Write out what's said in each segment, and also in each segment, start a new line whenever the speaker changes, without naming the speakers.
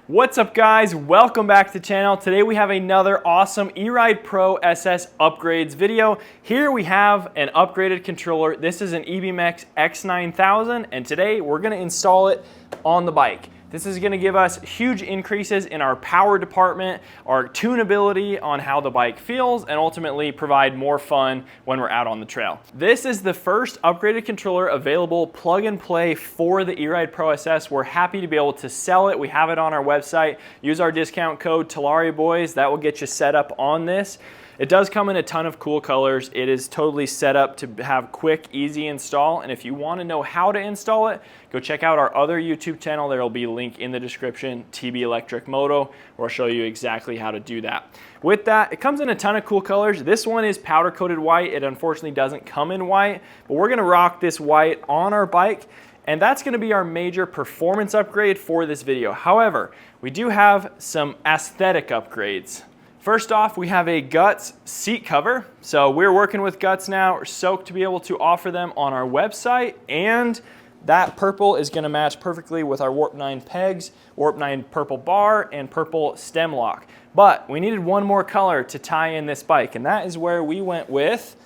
What's up guys, welcome back to the channel. Today we have another awesome Eride Pro SS upgrades video. Here we have an upgraded controller. This is an EBMX X-9000 and today we're gonna install it on the bike. This is gonna give us huge increases in our power department, our tunability on how the bike feels, and ultimately provide more fun when we're out on the trail. This is the first upgraded controller available plug and play for the Eride Pro SS. We're happy to be able to sell it. We have it on our website. Use our discount code Talaria boys. That will get you set up on this. It does come in a ton of cool colors. It is totally set up to have quick, easy install. And if you want to know how to install it, go check out our other YouTube channel. There will be a link in the description, TB Electric Moto, where I'll show you exactly how to do that. With that, it comes in a ton of cool colors. This one is powder coated white. It unfortunately doesn't come in white, but we're gonna rock this white on our bike. And that's gonna be our major performance upgrade for this video. However, we do have some aesthetic upgrades. First off, we have a Guts seat cover. So we're working with Guts now. We're stoked to be able to offer them on our website, and that purple is gonna match perfectly with our Warp 9 pegs, Warp 9 purple bar, and purple stem lock. But we needed one more color to tie in this bike, and that is where we went with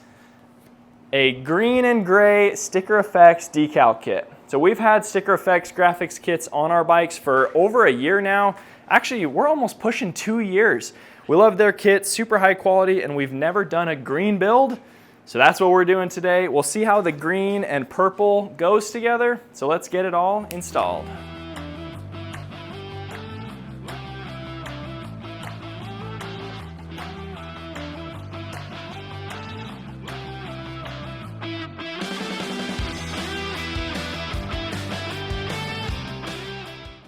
a green and gray Sticker Effects decal kit. So we've had Sticker Effects graphics kits on our bikes for over a year now. Actually, we're almost pushing 2 years. We love their kit, super high quality, and we've never done a green build. So that's what we're doing today. We'll see how the green and purple goes together. So let's get it all installed.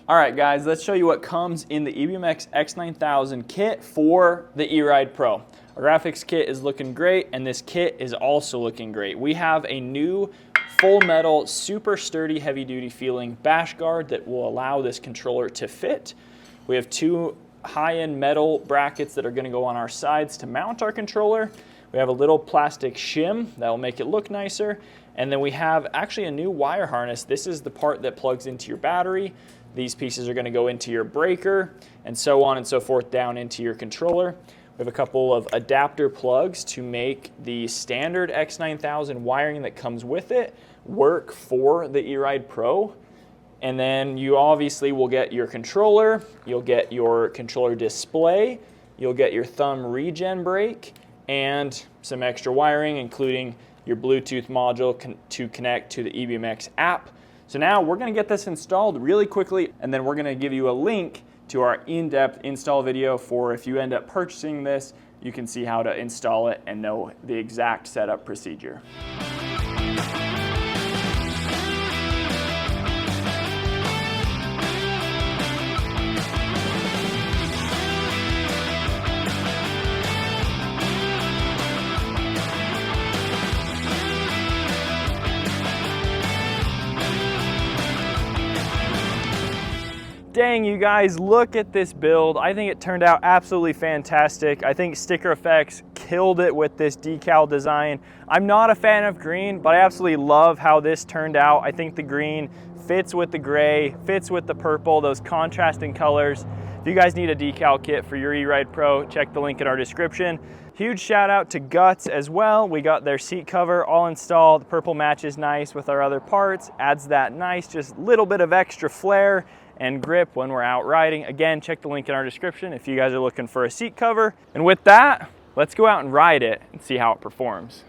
All right guys, let's show you what comes in the EBMX X-9000 kit for the Eride Pro. Our graphics kit is looking great, and this kit is also looking great. We have a new full metal, super sturdy, heavy duty feeling bash guard that will allow this controller to fit. We have two high-end metal brackets that are gonna go on our sides to mount our controller. We have a little plastic shim that will make it look nicer. And then we have actually a new wire harness. This is the part that plugs into your battery. These pieces are gonna go into your breaker, and so on and so forth down into your controller. We have a couple of adapter plugs to make the standard X-9000 wiring that comes with it work for the Eride Pro. And then you obviously will get your controller, you'll get your controller display, you'll get your thumb regen brake, and some extra wiring, including your Bluetooth module to connect to the EBMX app. So now we're gonna get this installed really quickly, and then we're gonna give you a link to our in-depth install video for if you end up purchasing this, you can see how to install it and know the exact setup procedure. Dang, you guys, look at this build. I think it turned out absolutely fantastic. I think Sticker Effects killed it with this decal design. I'm not a fan of green, but I absolutely love how this turned out. I think the green fits with the gray, fits with the purple, those contrasting colors. If you guys need a decal kit for your Eride Pro, check the link in our description. Huge shout out to Guts as well. We got their seat cover all installed. Purple matches nice with our other parts, adds that nice, just little bit of extra flair and grip when we're out riding. Again, check the link in our description if you guys are looking for a seat cover. And with that, let's go out and ride it and see how it performs.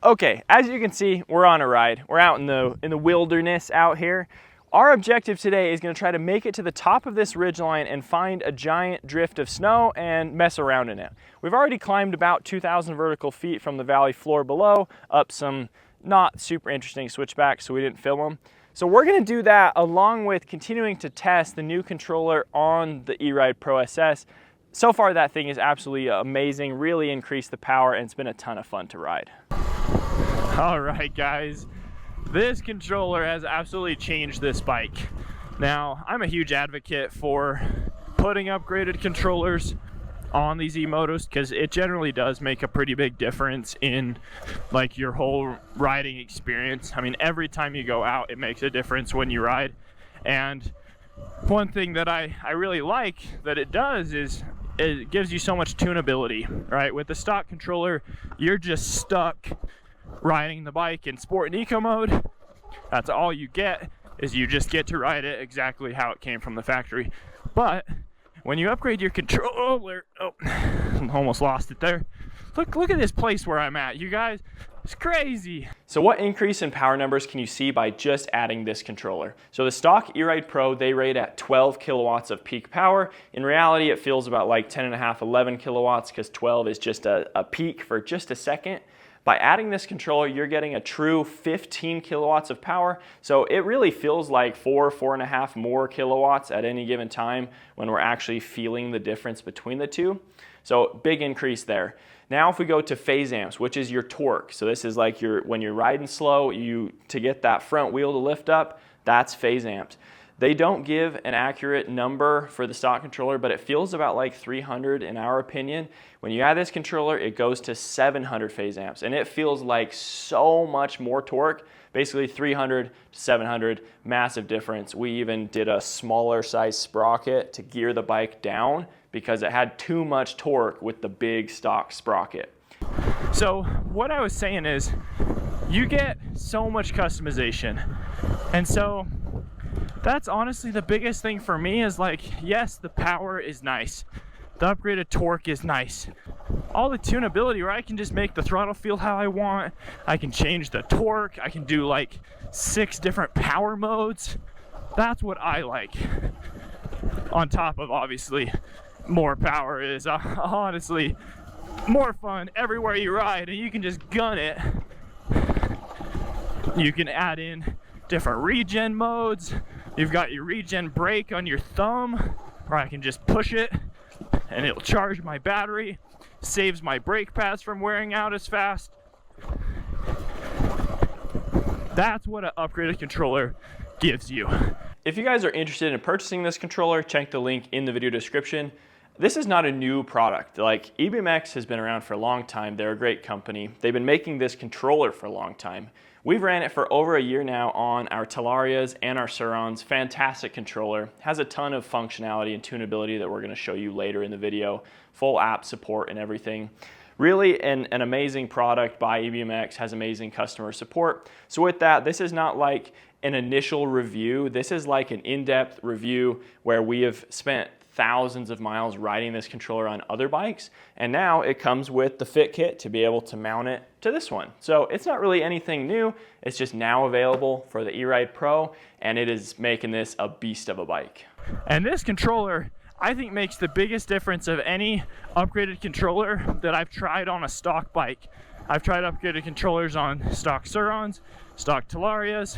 Okay, as you can see, we're on a ride. We're out in the wilderness out here. Our objective today is gonna try to make it to the top of this ridgeline and find a giant drift of snow and mess around in it. We've already climbed about 2,000 vertical feet from the valley floor below, up some not super interesting switchbacks, so we didn't film them. So we're gonna do that along with continuing to test the new controller on the Eride Pro SS. So far that thing is absolutely amazing, really increased the power, and it's been a ton of fun to ride. All right guys, this controller has absolutely changed this bike. Now, I'm a huge advocate for putting upgraded controllers on these E-motos, because it generally does make a pretty big difference in like your whole riding experience. I mean, every time you go out, it makes a difference when you ride. And one thing that I really like that it does is it gives you so much tunability, right? With the stock controller, you're just stuck riding the bike in sport and eco mode. That's all you get, is you just get to ride it exactly how it came from the factory. But when you upgrade your controller, oh, almost lost it there. Look at this place where I'm at, you guys. It's crazy. So what increase in power numbers can you see by just adding this controller? So the stock Eride Pro, they rate at 12 kilowatts of peak power. In reality, it feels about like 10.5, 11 kilowatts, because 12 is just a peak for just a second. By adding this controller, you're getting a true 15 kilowatts of power. So it really feels like 4.5 more kilowatts at any given time when we're actually feeling the difference between the two. So big increase there. Now if we go to phase amps, which is your torque. So this is like when you're riding slow, to get that front wheel to lift up, that's phase amps. They don't give an accurate number for the stock controller, but it feels about like 300 in our opinion. When you add this controller, it goes to 700 phase amps, and it feels like so much more torque. Basically 300 to 700, massive difference. We even did a smaller size sprocket to gear the bike down because it had too much torque with the big stock sprocket. So what I was saying is, you get so much customization. And so that's honestly the biggest thing for me is like, yes, the power is nice. The upgraded torque is nice. All the tunability, where I can just make the throttle feel how I want. I can change the torque. I can do like 6 different power modes. That's what I like. On top of obviously more power is honestly more fun everywhere you ride, and you can just gun it. You can add in different regen modes. You've got your regen brake on your thumb, or I can just push it and it'll charge my battery, saves my brake pads from wearing out as fast. That's what an upgraded controller gives you. If you guys are interested in purchasing this controller, check the link in the video description. This is not a new product. Like, EBMX has been around for a long time. They're a great company. They've been making this controller for a long time. We've ran it for over a year now on our Talarias and our Surons. Fantastic controller. Has a ton of functionality and tunability that we're going to show you later in the video. Full app support and everything. Really an amazing product by EBMX, has amazing customer support. So with that, this is not like an initial review. This is like an in-depth review where we have spent thousands of miles riding this controller on other bikes, and now it comes with the fit kit to be able to mount it to this one. So it's not really anything new, it's just now available for the Eride Pro, and it is making this a beast of a bike. And this controller, I think, makes the biggest difference of any upgraded controller that I've tried on a stock bike. I've tried upgraded controllers on stock Surons, stock Talarias,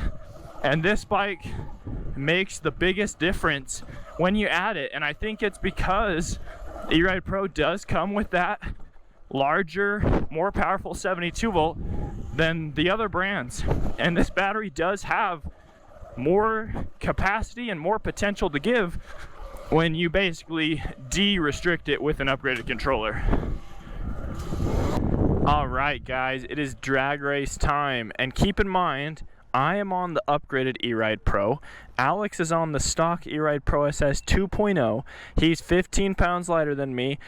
and this bike makes the biggest difference when you add it. And I think it's because Eride Pro does come with that larger, more powerful 72 volt than the other brands. And this battery does have more capacity and more potential to give when you basically de-restrict it with an upgraded controller. All right, guys, it is drag race time. And keep in mind, I am on the upgraded Eride Pro. Alex is on the stock Eride Pro SS 2.0. He's 15 pounds lighter than me.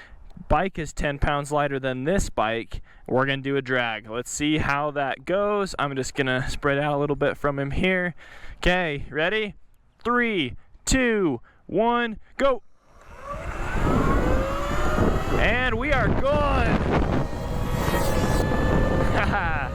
Bike is 10 pounds lighter than this bike. We're going to do a drag. Let's see how that goes. I'm just going to spread out a little bit from him here. Okay, ready? 3, 2, 1, go! And we are good! Haha!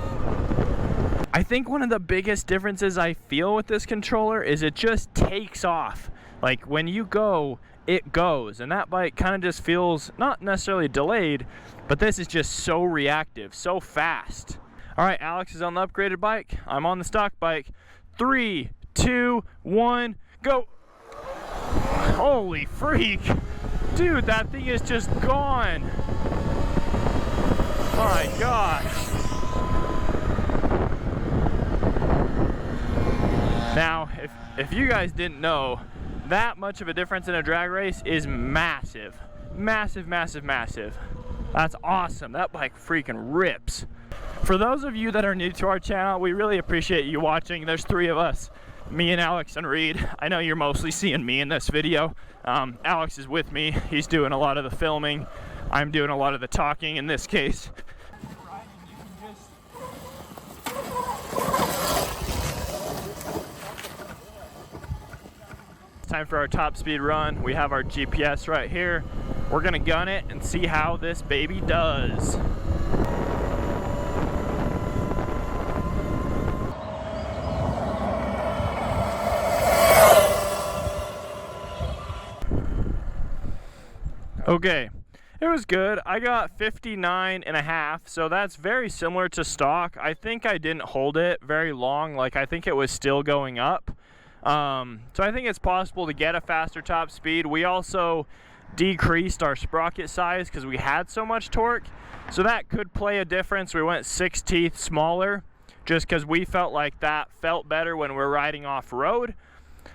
I think one of the biggest differences I feel with this controller is it just takes off. Like, when you go, it goes. And that bike kind of just feels not necessarily delayed, but this is just so reactive, so fast. All right, Alex is on the upgraded bike. I'm on the stock bike. 3, 2, 1, go. Holy freak. Dude, that thing is just gone. My gosh. Now, if you guys didn't know, that much of a difference in a drag race is massive. massive, massive, massive. That's awesome. That bike freaking rips. For those of you that are new to our channel, we really appreciate you watching. There's 3 of us, me and Alex and Reed. I know you're mostly seeing me in this video. Alex is with me. He's doing a lot of the filming. I'm doing a lot of the talking in this case. Time for our top speed run. We have our GPS right here. We're gonna gun it and see how this baby does. Okay, it was good. I got 59.5, so that's very similar to stock. I think I didn't hold it very long. Like, I think it was still going up. So I think it's possible to get a faster top speed. We also decreased our sprocket size because we had so much torque, so that could play a difference. We went 6 teeth smaller just because we felt like that felt better when we're riding off-road.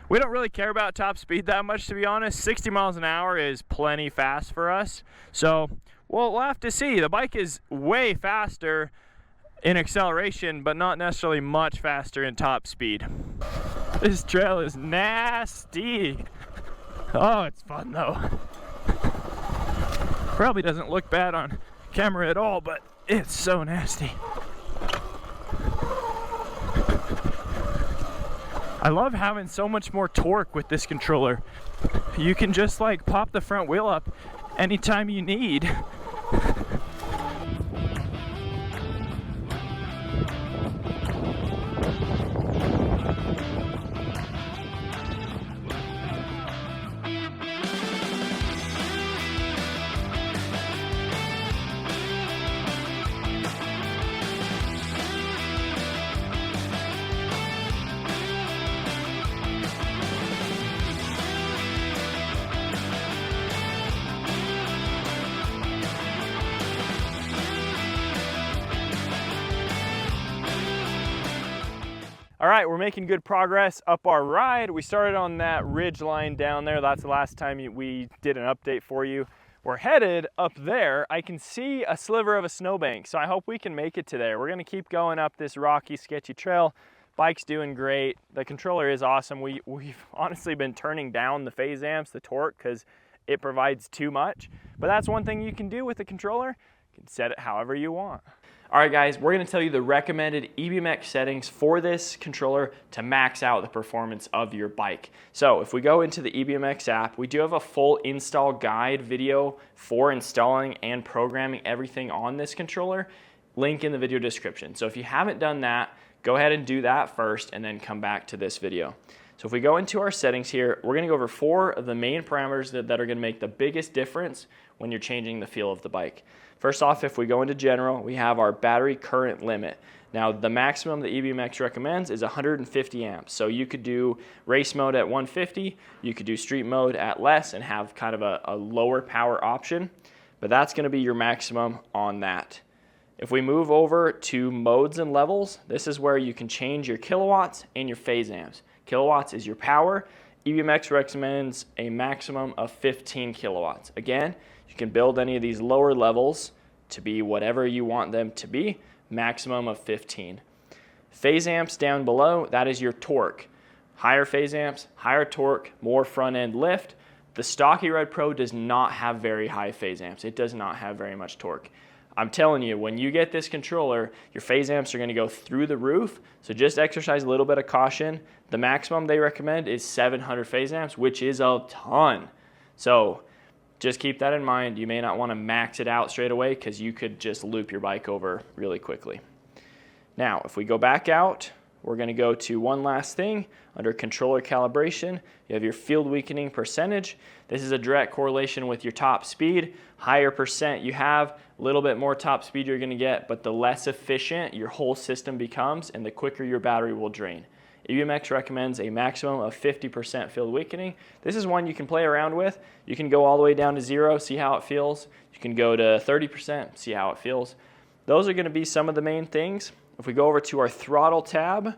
We don't really care about top speed that much, to be honest. 60 miles an hour is plenty fast for us, so we'll have to see. The bike is way faster in acceleration, but not necessarily much faster in top speed. This trail is nasty. Oh, it's fun though. Probably doesn't look bad on camera at all, but it's so nasty. I love having so much more torque with this controller. You can just like pop the front wheel up anytime you need. All right, we're making good progress up our ride. We started on that ridge line down there. That's the last time we did an update for you. We're headed up there. I can see a sliver of a snowbank, so I hope we can make it to there. We're gonna keep going up this rocky, sketchy trail. Bike's doing great. The controller is awesome. We've honestly been turning down the phase amps, the torque, because it provides too much. But that's one thing you can do with the controller. You can set it however you want. All right, guys, we're gonna tell you the recommended EBMX settings for this controller to max out the performance of your bike. So if we go into the EBMX app, we do have a full install guide video for installing and programming everything on this controller. Link in the video description. So if you haven't done that, go ahead and do that first and then come back to this video. So if we go into our settings here, we're gonna go over 4 of the main parameters that are gonna make the biggest difference when you're changing the feel of the bike. First off, if we go into general, we have our battery current limit. Now, the maximum that EBMX recommends is 150 amps. So you could do race mode at 150, you could do street mode at less and have kind of a lower power option, but that's gonna be your maximum on that. If we move over to modes and levels, this is where you can change your kilowatts and your phase amps. Kilowatts is your power. EBMX recommends a maximum of 15 kilowatts. Again, you can build any of these lower levels to be whatever you want them to be, maximum of 15. Phase amps down below, that is your torque. Higher phase amps, higher torque, more front end lift. The stock Eride Pro does not have very high phase amps. It does not have very much torque. I'm telling you, when you get this controller, your phase amps are gonna go through the roof, so just exercise a little bit of caution. The maximum they recommend is 700 phase amps, which is a ton. So just keep that in mind. You may not wanna max it out straight away because you could just loop your bike over really quickly. Now, if we go back out, we're gonna go to one last thing. Under controller calibration, you have your field weakening percentage. This is a direct correlation with your top speed. Higher percent you have, a little bit more top speed you're gonna get, but the less efficient your whole system becomes and the quicker your battery will drain. EBMX recommends a maximum of 50% field weakening. This is one you can play around with. You can go all the way down to 0, see how it feels. You can go to 30%, see how it feels. Those are gonna be some of the main things. If we go over to our throttle tab,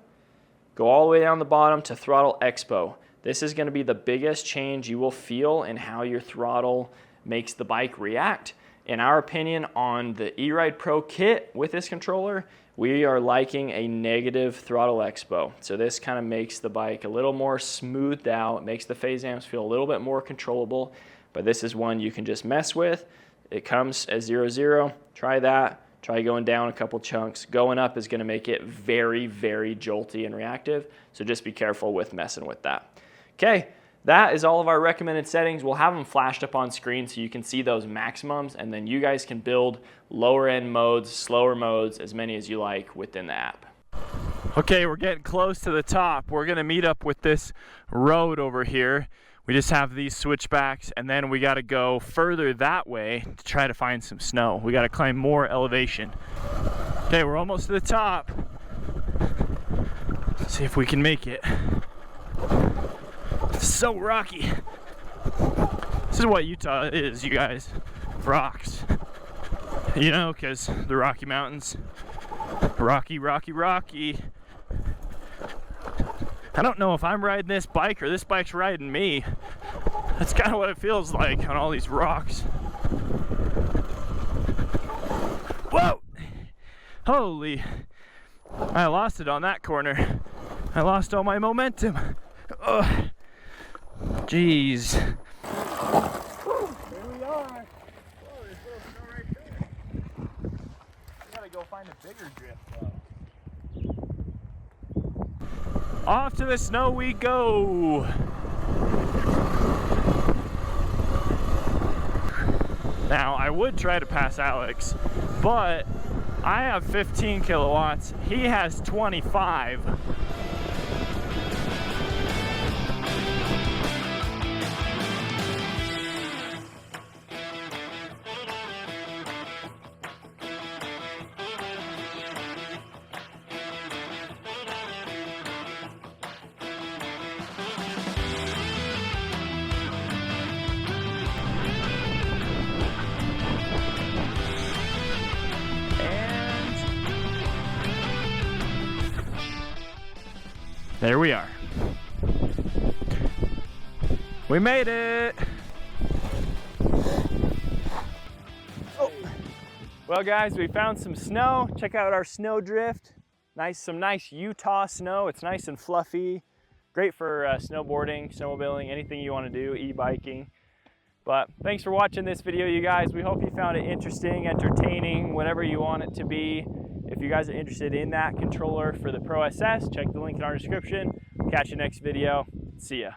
go all the way down the bottom to throttle expo. This is gonna be the biggest change you will feel in how your throttle makes the bike react. In our opinion, on the Eride Pro kit with this controller, we are liking a negative throttle expo. So this kind of makes the bike a little more smoothed out, makes the phase amps feel a little bit more controllable, but this is one you can just mess with. It comes as 0-0, try that, try going down a couple chunks. Going up is gonna make it very, very jolty and reactive, so just be careful with messing with that. Okay, that is all of our recommended settings. We'll have them flashed up on screen so you can see those maximums, and then you guys can build lower end modes, slower modes, as many as you like within the app. Okay, we're getting close to the top. We're gonna meet up with this road over here. We just have these switchbacks, and then we gotta go further that way to try to find some snow. We gotta climb more elevation. Okay, we're almost to the top. Let's see if we can make it. It's so rocky. This is what Utah is, you guys. Rocks. You know, because the Rocky Mountains. Rocky, rocky, rocky. I don't know if I'm riding this bike or this bike's riding me. That's kind of what it feels like on all these rocks. Whoa! Holy. I lost it on that corner. I lost all my momentum. Ugh. Jeez. Here we are. Whoa, there's a little snow right there. We gotta go find a bigger drift though. Off to the snow we go. Now, I would try to pass Alex, but I have 15 kilowatts. He has 25. There we are. We made it. Oh. Well guys, we found some snow. Check out our snow drift. Some nice Utah snow. It's nice and fluffy. Great for snowboarding, snowmobiling, anything you want to do, e-biking. But thanks for watching this video, you guys. We hope you found it interesting, entertaining, whatever you want it to be. If you guys are interested in that controller for the Pro SS, check the link in our description. Catch you next video. See ya.